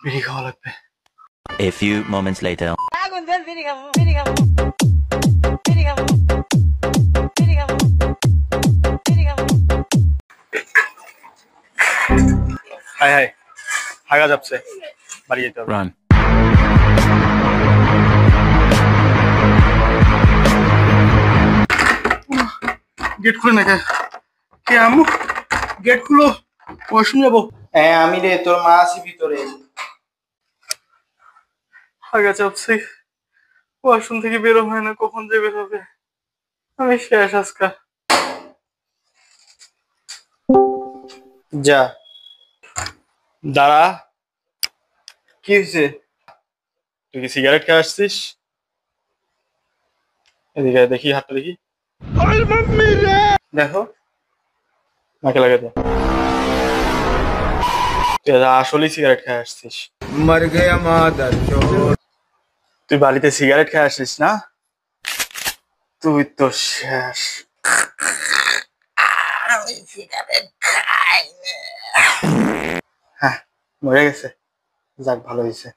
বিড়ি খাওয়া লাগবে। A few moments later. High high, হাগা যাচ্ছে, বাড়ি যেতে হবে। Run. গেট খুলে না কে আম্মু? গেট খুলো, ওয়াশরুম যাবো। হ্যাঁ আমি রে, তোর মা আছি ভিতরে। হাগা চাপছে, ওয়াশরুম থেকে বেরো হয় না, কখন যে বের হবে। আমি শেষ আজকা। যা। দাঁড়া, কি হয়েছে? তুই কি সিগারেট খেয়ে আসছিস? এদিকে দেখি, হাতটা দেখি। দেখো। নাকে লাগে দে। তুই আসলেই সিগারেট খেয়ে আসছিস। মর গয়া মাদার চোদ। তুই বাড়িতে সিগারেট খেয়ে আসছিস না? তুই তো শেষ। হ্যাঁ, মরে গেছে। যাক, ভালো হয়েছে।